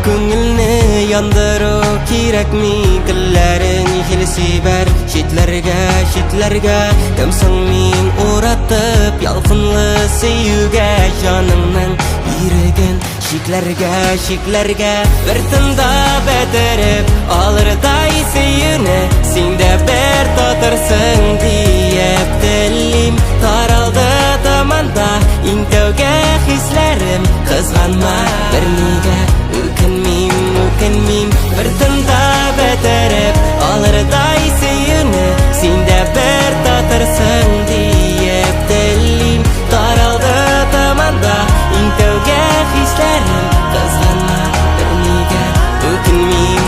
Көңілні яндыру керек ми Гүлләрін келсе бәр Шетлерге Кімсің мен ұратып Ялқынлы сейюге Жаныңның иреген Шеклерге Bir тыңдап бәдіріп Алырдай сейюні Сенде бір татырсың Диеп тілім Таралды таманда Ең тәуге хисләрім Қызғанма бір неге Өкінмейм Bir тыңдап бәдіріп Алырдай сейюні Сенде бір татырсың Диеп тілім Таралды таманда Ең тәуге хисләрім Қызғанма бір неге Өкінмейм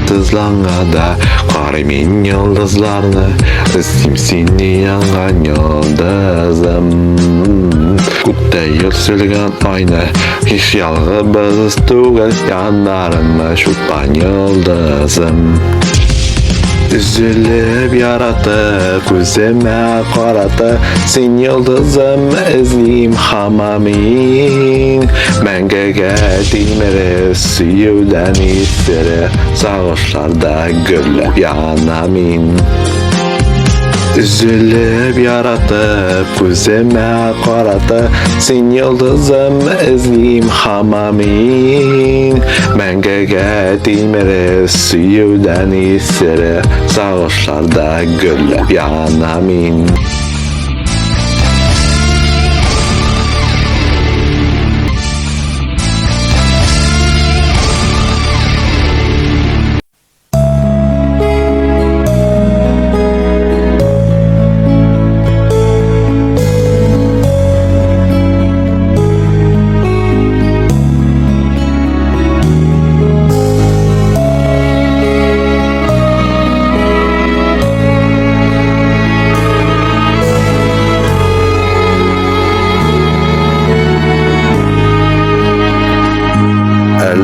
Tızlangada qaraymen yıldızlarını İstim seni yangan yıldızım Kutda yüksülgen ayna Hiç yalgı tugel Yanlarıma şuttan yıldızım Üzülüp yaratıp Gözüme qaratıp Sen yıldızım izleyim hamamin Məngəgə dilmiri Suyudan istiri Sağışlarda güllüp yanamin Üzülüp yaratıp Gözüme qaratıp Sen yıldızım izleyim hamamin Məngəgə dilmiri Suyudan istiri Sağışlarda güllüp yanamin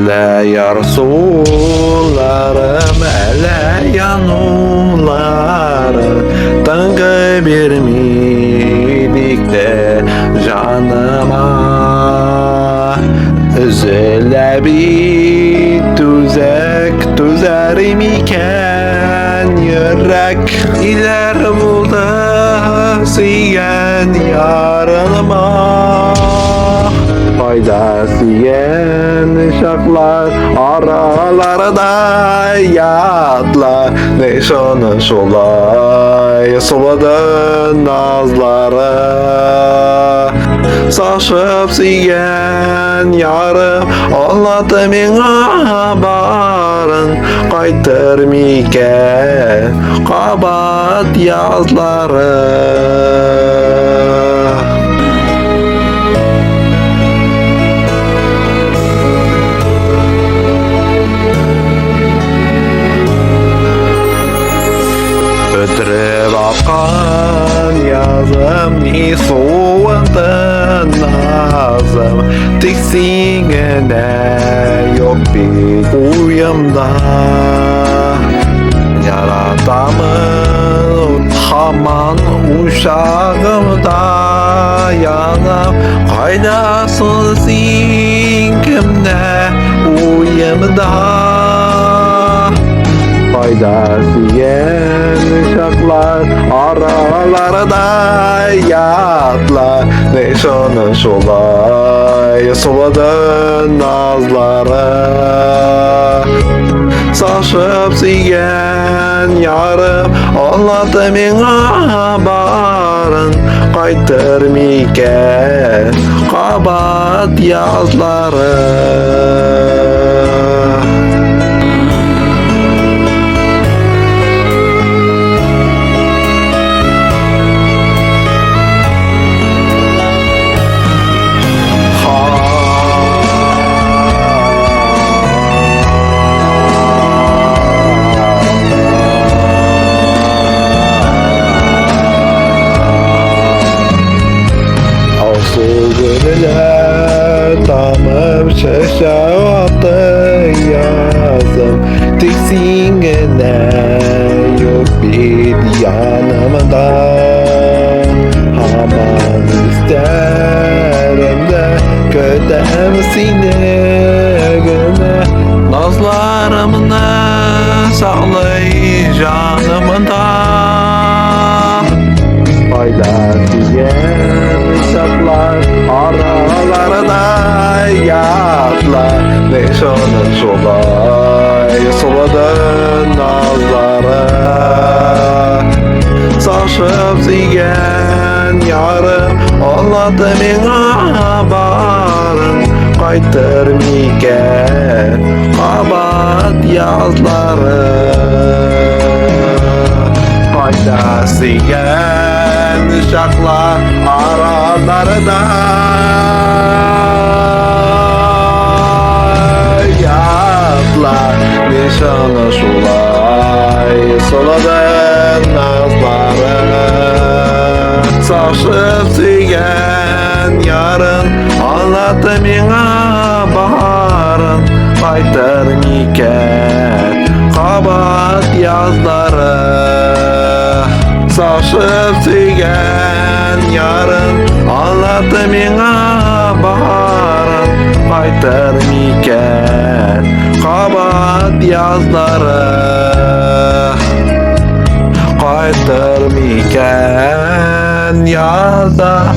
Ələ yarsularım, ələ yanularım Tıngı vermedikdə canıma Üzülə bir tüzərim ikən Yürək iler buldu Siyen yarınıma Faydası yen şaklar aralarda yatlar Neşanı şolay suladı nazları Saçıp siyen yarım anladı mena barın Qaytırmiken qabat yazları Ötürüp akkan yazım Ni soğundun nazım Tiksinine yok bir uyumda Yaratamın haman uşağımda Yanım kaynasın zinkimde uyumda Faydası yen şaklar aralarda yatlar Neşanı şolay suladı nazları Saçıp siyen yarım anladı mena barın Qaytırmiken qabat yazları Şaşavatı yazım Tiksinge yine yok bir yanımda. Aman isterim de kötem seni güne. Nazlarımını saklay canımda. Fayda diyen şartlar aralarda yatlar. Ne şanın şolay soladın nazlara. Saçıp sigen yarım anladı mena barın. Qaytır miken kabat yazları. Fayda sigen şaklar aralarda yatlar. Nişanı şulay soladın nazları. Saçıp sigen yarın anlattı mena baharın. Qaytır miken kabat yazları. Saçıp sigen yarın anlattı mena baharın. Qaytır miken kabat yazları. Qaytır miken yazları.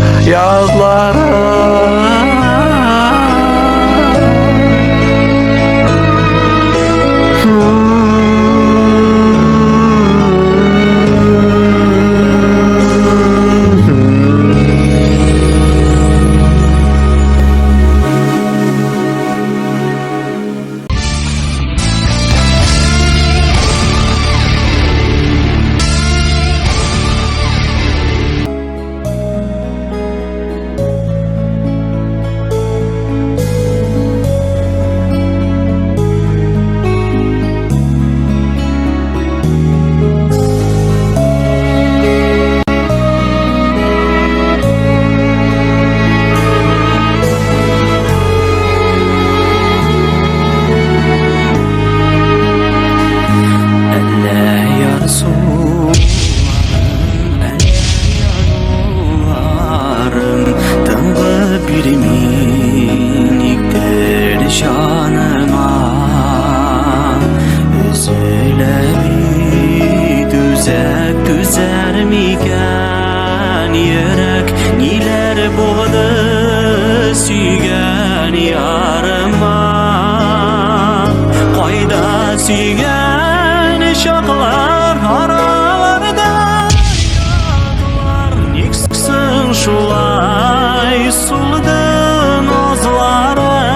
Sügen şaklar aralarda yatlar. Niksın şulay suldun azlarım.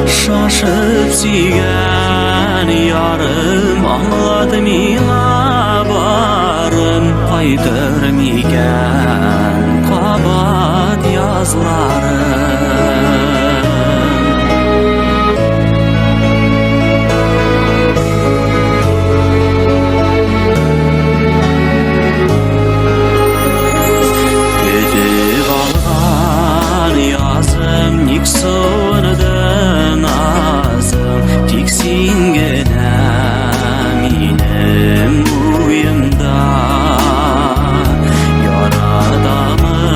Şaşıp sügen yarım anladı mila barım. Qaytır miken kabat yazlarım. Niksondan azım tiksingene minem uyumda. Yaradamın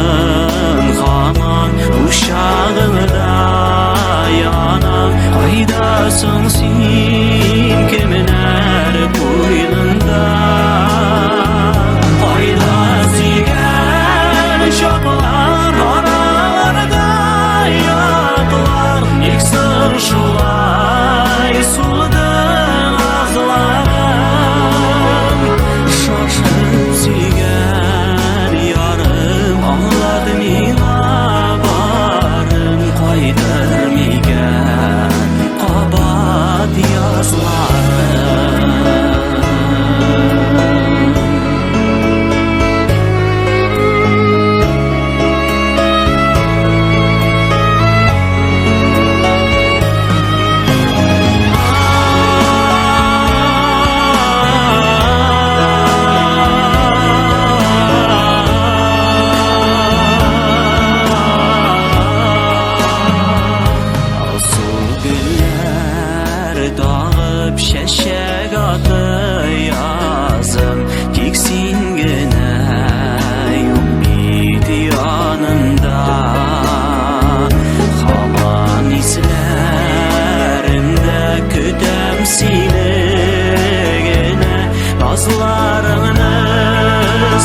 haman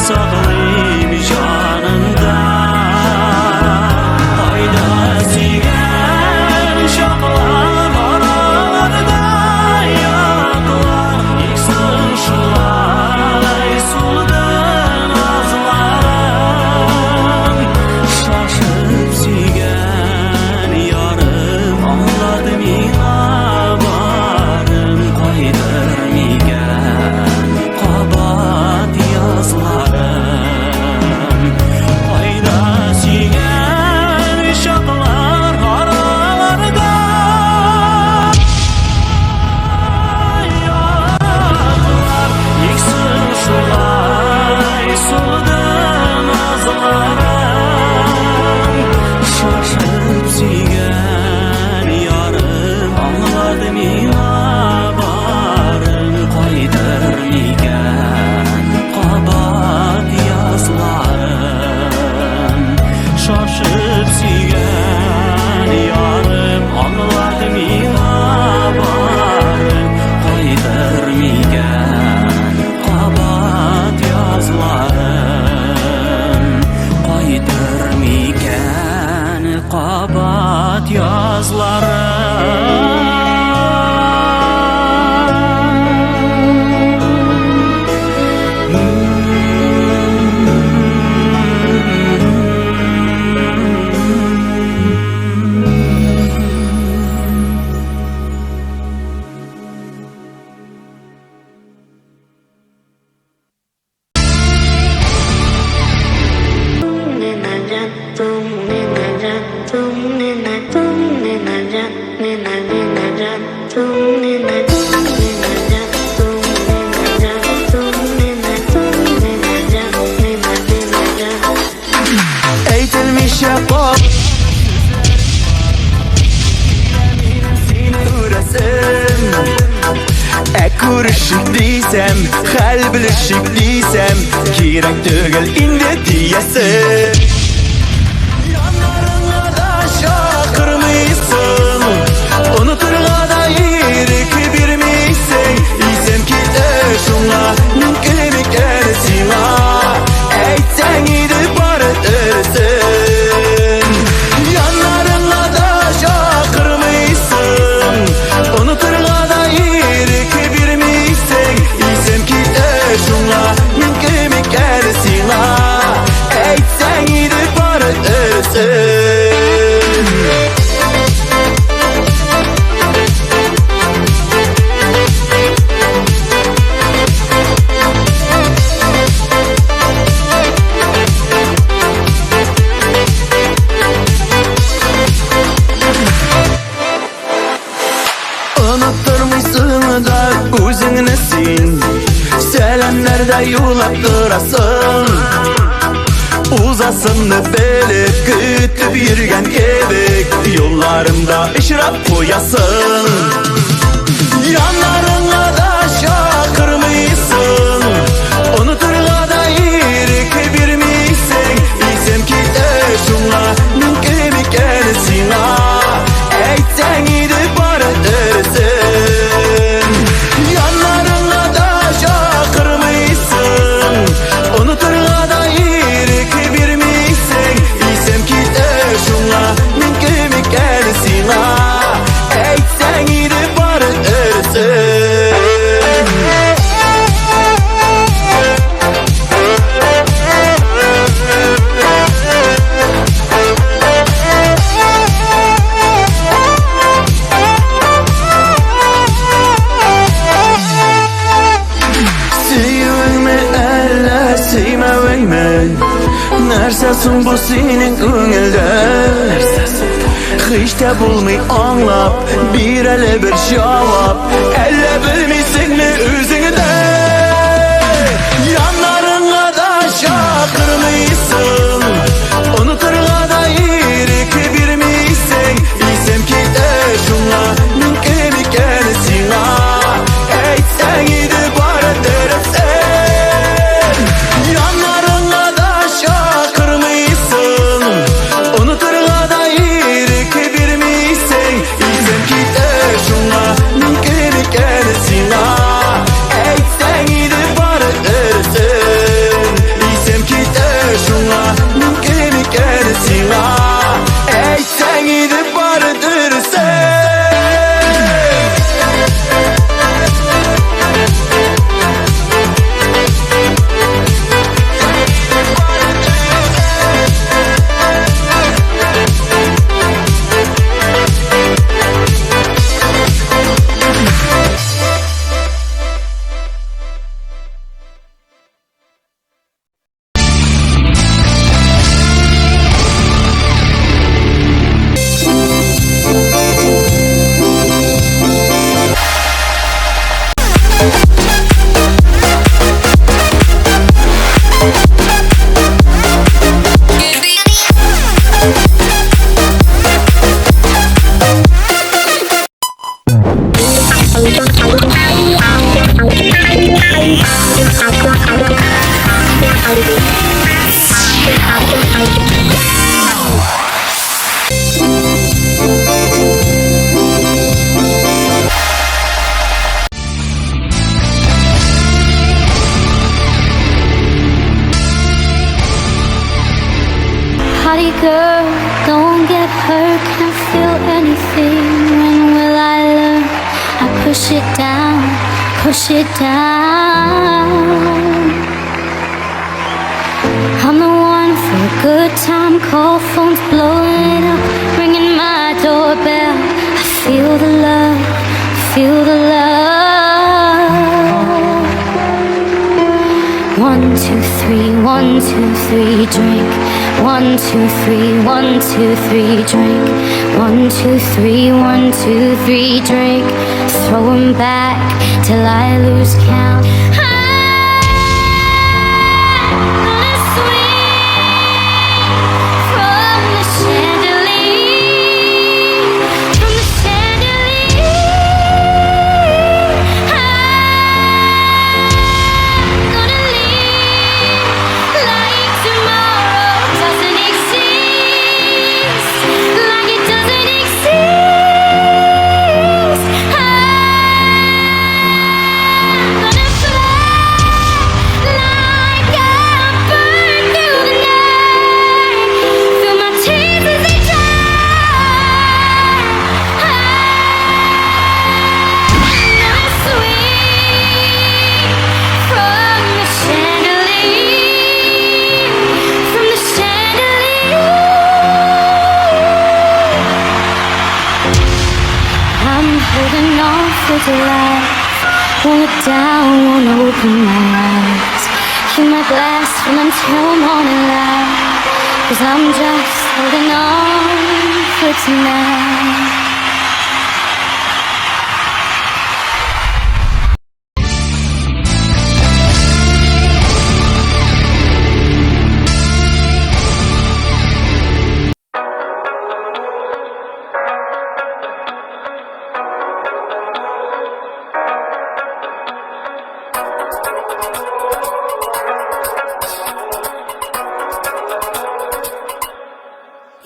saklayım canında. Hayda sigen şaklar aralarda yaklar, yıksın şulay suldan azlarım. Şaşıp sigen yarım anladım inabarım. Kaydır migen kabat yazlarım. Hayda sigen şaklar aralarda yaklar, yıksın şulay suldan azlarım. Şaşıp sigen yarım anladım inabarım. Kaydır migen kabat yazlarım. Şaşıp sigen yarım anladım inabarım. Kaydır migen kabat yazlarım. Kaydır migen kabat yazlarım. Eğitilmiş yapıp kuruşuk diysem, hal bilişik diysem, kirek tügel indi diyesin. Yanlarına da şakırmıysan, unuturla da irik birmiysen, İsem ki de şuna, mümkünlük ersina, eytsen gidip barıtırsın. Yanlarına da şakırmıysan, unuturla da irik birmiysen, İsem ki de şuna, mümkünlük ersina, eytsen gidip barıtırsın. Unutturmuşsun da özünnesin, selenlerde yulap durasın. Uzasını bilip kütüp yürgen kebek, yollarımda ışrap koyasın. Yanlarına da şakırmıysan, unuturla da irik birmiysen, İsem ki de şuna, mümkün gelsin. Eytsen gidip barıtırsın. Yanlarına da şakırmıysan, unuturla da irik birmiysen, İsem ki de şuna, mümkün gelsin. Eytsen gidip barıtırsın. Nersesin bu senin көңілді, hiç de bulmay anlap, bir ele bir cevap, elle bilmeysin mi özünü de. Yanlarına da şakırmıysan, unuturla da irik birmiysen, İsem ki de şuna, mümkün gelsin. Eytsen gidip barıtırsın. Yanlarına da şakırmıysan, unuturla da irik birmiysen, İsem ki de şuna, mümkün gelsin. Party girl, don't get hurt, can't feel anything. When will I learn? I push it down, push it down. I'm the one for a good time, call phones blowing up, ringing my doorbell. I feel the love, feel the love. 1, 2, 3, 1, 2, 3, drink. 1, 2, 3, 1, 2, 3, drink. 1, 2, 3, 1, 2, 3, drink. Throw 'em back till I lose count. Holding on for dear life. Won't look down, won't open my eyes. Keep my glass full until morning light. 'Cause I'm just holding on for tonight.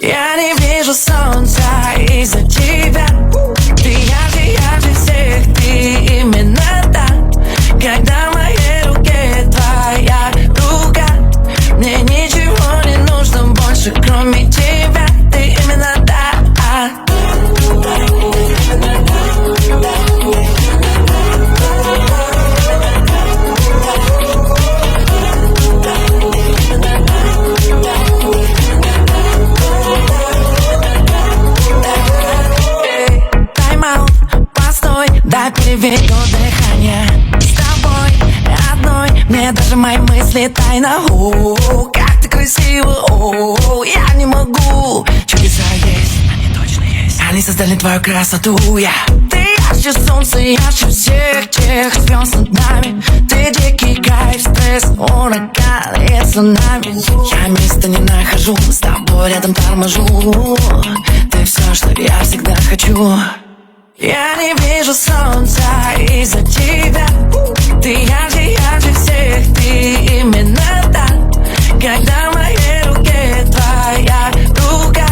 Я не вижу солнца из-за тебя. Ты ярче всех, ты именно та. Когда в моей руке твоя рука, мне ничего не нужно больше, кроме тебя. Ты именно та. Дай переведу дыхание. С тобой одной мне даже мои мысли тайна. Как ты красива, я не могу. Чудеса есть, они точно есть. Они создали твою красоту, Ты ярче солнца, ярче всех тех звезд над нами. Ты дикий кайф, стресс, ураган и цунами. Я места не нахожу, с тобой рядом торможу. Ты все, что я всегда хочу. Я не вижу солнца из-за тебя. Ты ярче всех, ты именно та. Когда в моей руке твоя рука,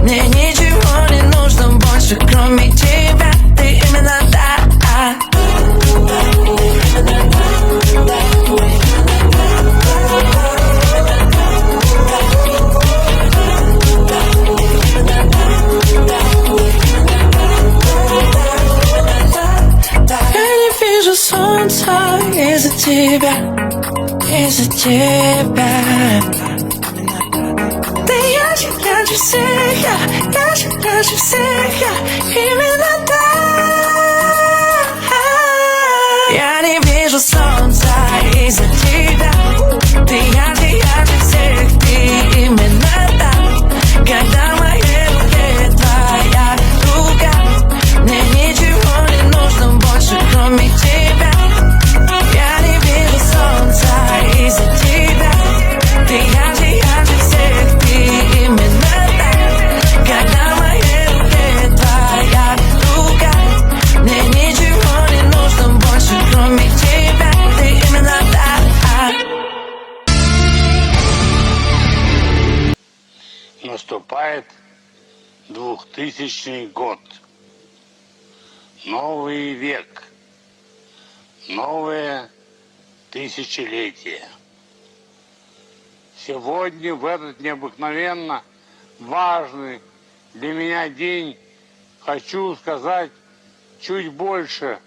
мне ничего не нужно больше, кроме тебя. Ты именно та. Солнца из-за тебя, из-за тебя. Ты ярче всех, ярче всех, именно так. Я не вижу солнца из-за тебя. Ты ярче всех, ты именно так. Когда в моей руке твоя рука, мне ничего не нужно больше, кроме тебя. Наступает 2000 год. Новый век. Новое тысячелетие. Сегодня, в этот необыкновенно важный для меня день, хочу сказать чуть больше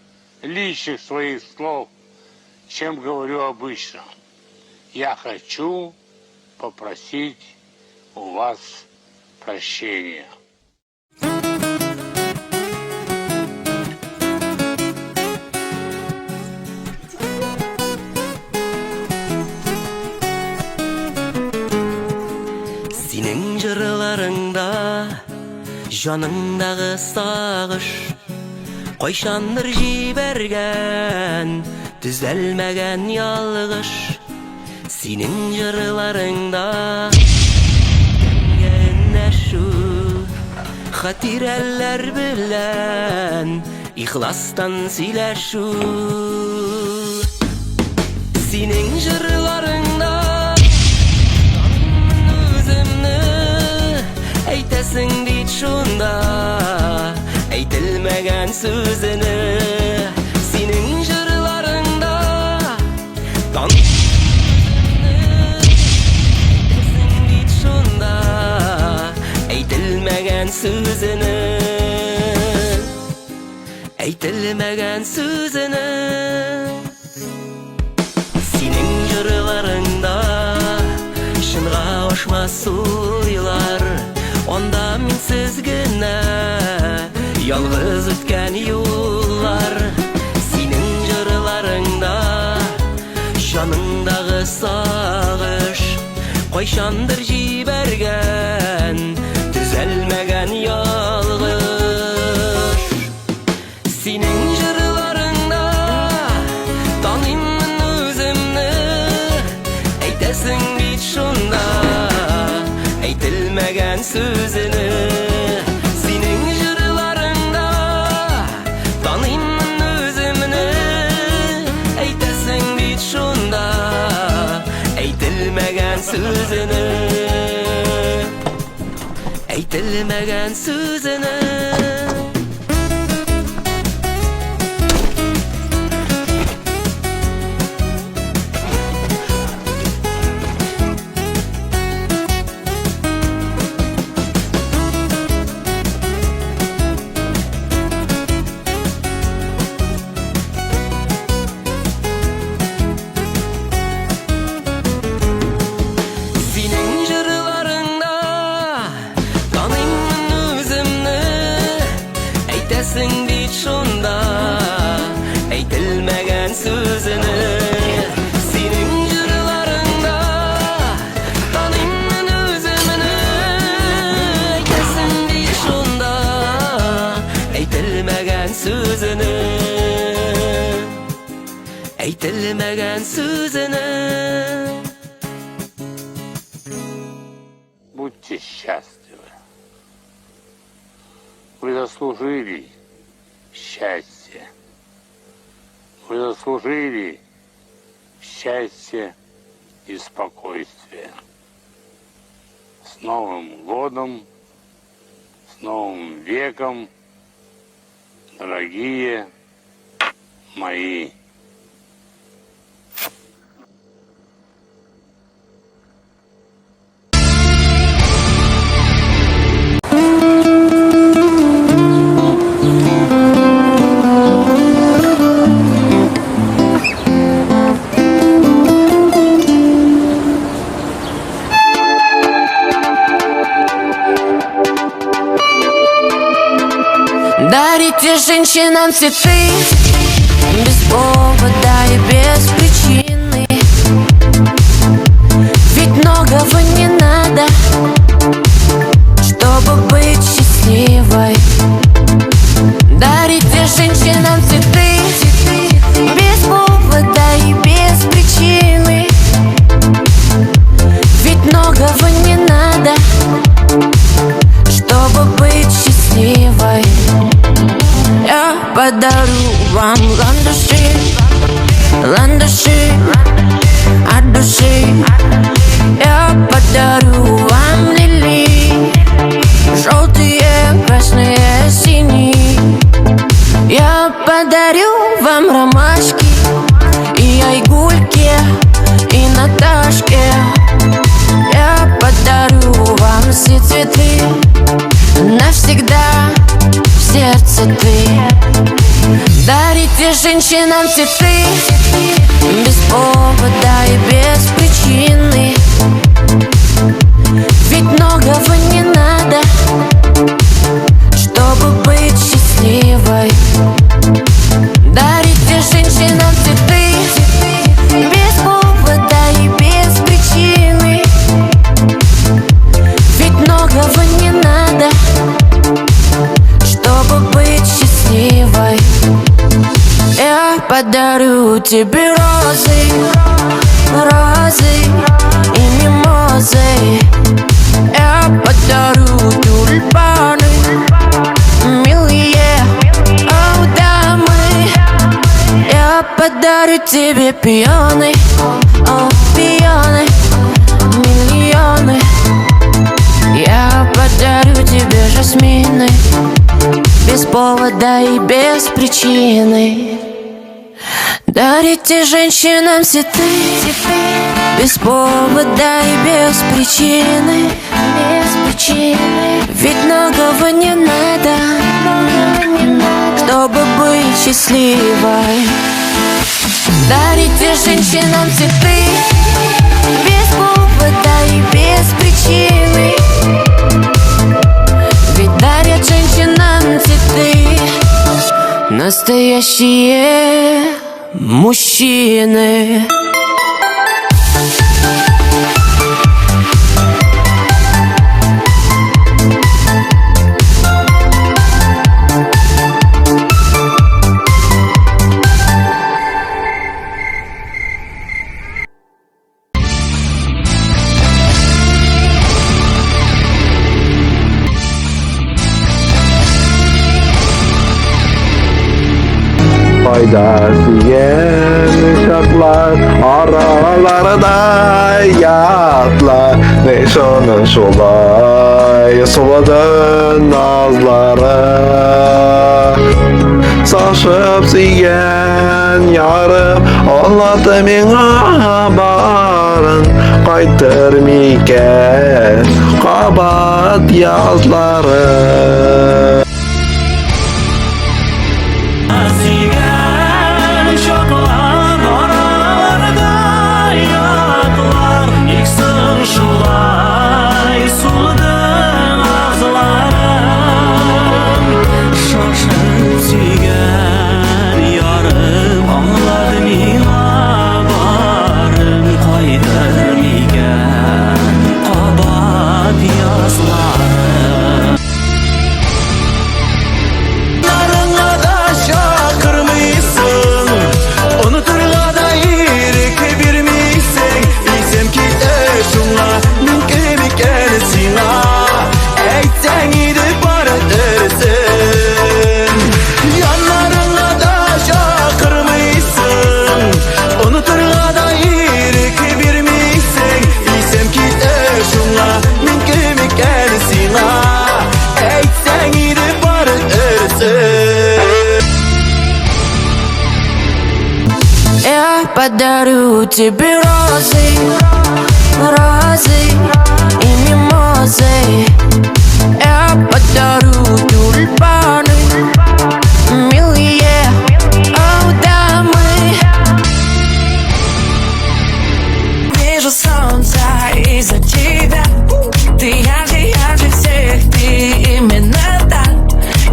личных своих слов, чем говорю обычно. Я хочу попросить у вас прощения. Senin jırlarında, janındağı sağış, Koyşandır jibergen, düzelmegen yalgış. Senin jırlarında, gene şu, hatireller bilen, ihlastan sileşu. Senin jırlarında, Eytesin dit şunda, eytilmegen sözünü. Senin jırlarında eytesin dit şunda, eytilmegen sözünü. Eytilmegen sözünü. Senin jırlarında şınğa oşma suylar, onda minsiz gine yalgız ötken yollar. Senin jırlarında janındağı sağış, Koyşandır jibergen, düzelmegen yalgış. Senin jırlarında tanıyımın özümnü, eytesin dit şunda, eytilmegen sözünü. Senin jırlarında tanıyımın özümnü, eytesin dit şunda, eytilmegen sözünü. Eytilmegen sözünü. Eytesin dit şunda, eytilmegen sözünü. Senin jırlarında tanıyımın özümünü, eytesin dit şunda, eytilmegen sözünü. Eytilmegen sözünü. Будьте счастливы. Вы заслужили счастье. Вы заслужили счастье и спокойствие. С Новым годом, с Новым веком, дорогие мои. Дарите женщинам цветы без повода и без причины. Ведь многого не надо, чтобы быть счастливой. Дарите женщинам цветы без повода и без причины. Ведь многого не надо, чтобы быть счастливой. Я подарю вам ландыши, ландыши от души. Я подарю вам лилии, нам цветы без повода и без причины. Ведь многого не надо, чтобы быть счастливой. Дарите женщинам цветы без повода и без причины. Ведь многого не надо, чтобы быть счастливой. Я подарю тебе розы, розы и мимозы. Я подарю тюльпаны, милые, о, дамы. Я подарю тебе пионы, о, пионы, миллионы. Я подарю тебе жасмины без повода и без причины. Дарите женщинам цветы без повода и без причины. Ведь многого не надо, чтобы быть счастливой. Дарите женщинам цветы без повода и без причины. Ведь дарят женщинам цветы настоящие мужчины. Faydası uşaklar aralarda yatlar. Ne şanın şolay soladın nazları. Saçıp siygen yarım anlattı mena barın. Qaytırmiken qabat yazları. Siygan şoklar aralarda yatlar. İksin şulay suldun ağızlarım. Şaşıp siygan yarım anladı mina barım. Qaytırmiken qabat yazlarım. Я подарю тебе розы, розы и мимозы. Я подарю тюльпаны, милые, о, дамы. Вижу солнце из-за тебя. Ты ярче всех, ты именно так.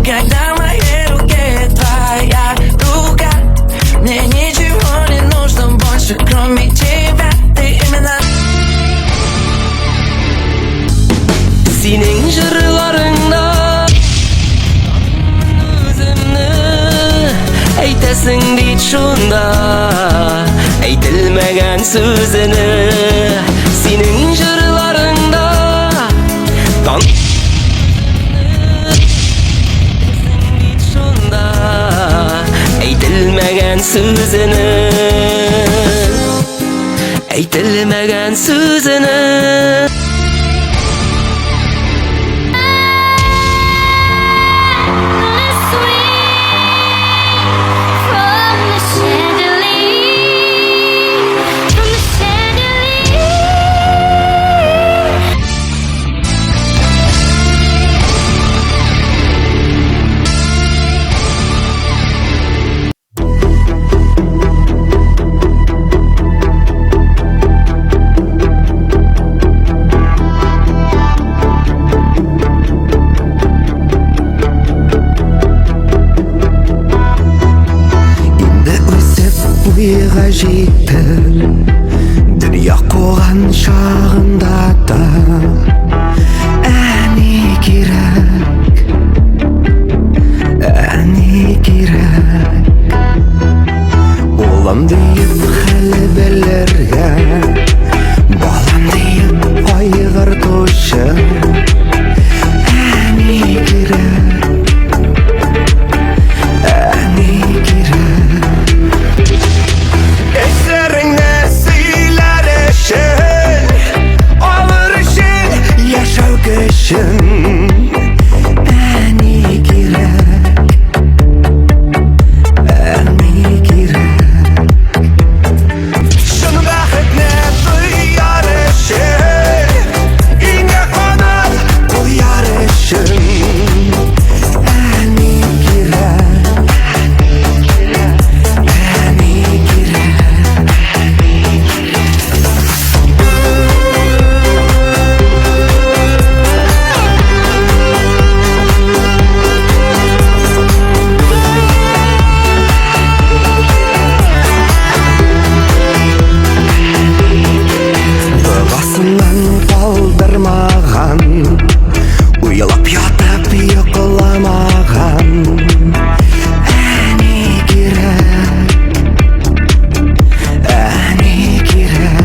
Когда в моей руке твоя рука, мне ничего не нужно больше, кроме тебя. Ты именно. Senin jırlarında özümnü eytesin deyit şunda eytilmegen sözünü. Senin jırlarında kan deyit şunda eytilmegen sözünü. Eytilmegen sözünü. ойға жетіп дүние қуған шағында да әне керек, әне керек. Улым дейіп хәлі білерге, балам дейіп айғыр тошы әне керек, әне керек. Эсеріңді сыйлар үшін, алыр үшін, яшау күшін әне керек, әне керек. Шын бақытны дұяр үшін, үйіңе қонып қояр үшін әне керек, әне керек. Дұғасынан қалдырмаған, ұялап ятып ұйқыламаған әне керек, әне керек.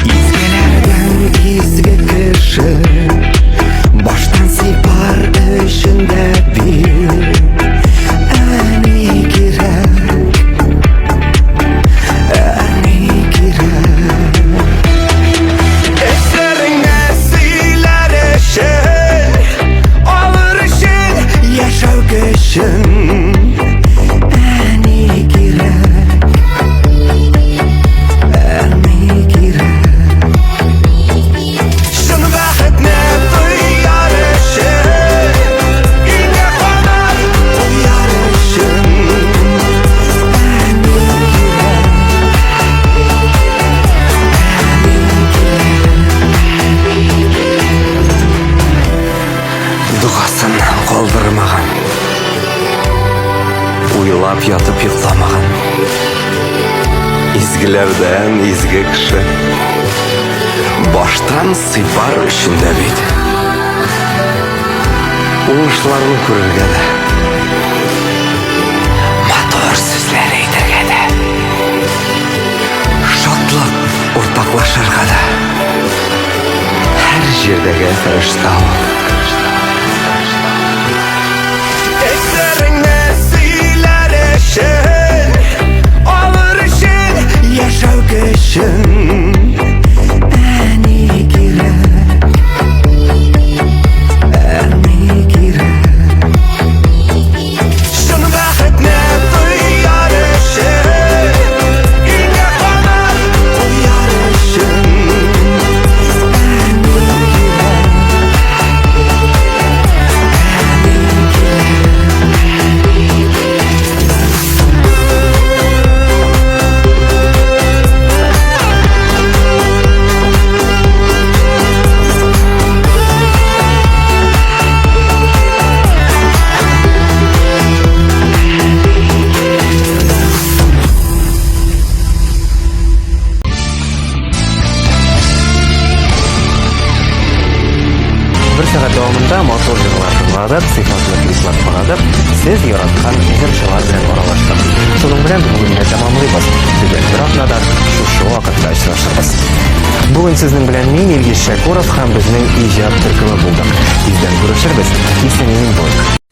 Изгілердің изгі кіші, баштан сипар үшін де бер әне керек, әне керек. Эсеріңді сыйлар үшін, алыр үшін, яшау күшін әне керек, әне керек. Шын бақытны дұяр үшін, үйіңе қонып қояр үшін әне керек. Дұғасын қалдырмаған, ойлап ятып ұйқыламаған, изгілерден изгі кіші, баштан сыйпар үшін де бейді. Оңышларын көрерге де, матор сөзлер етерге де, шатлық ортақлашарға да, әр жердегі фәрішта ol. Эсеріңді сыйлар үшін, алыр үшін, яшау күшін әне керек, әне керек. Шын бақытны дұяр үшін, үйіңе қонып қояр үшін әне Бір сағат davomida мотор жырлар тыңладық, сыйфатлы клиплар қарадық, сіз яратқан жыршылар белән аралаштык. Шуның белән бүгенге тәмамлыйбыз. Бүген бер атнадан шушы вакытта очрашабыз. Бүген сезнең белән мин Илгиз Шәкуров һәм безнең иҗат төркеме булдык. Тиздән күрешербез. Исән-имин булыйк.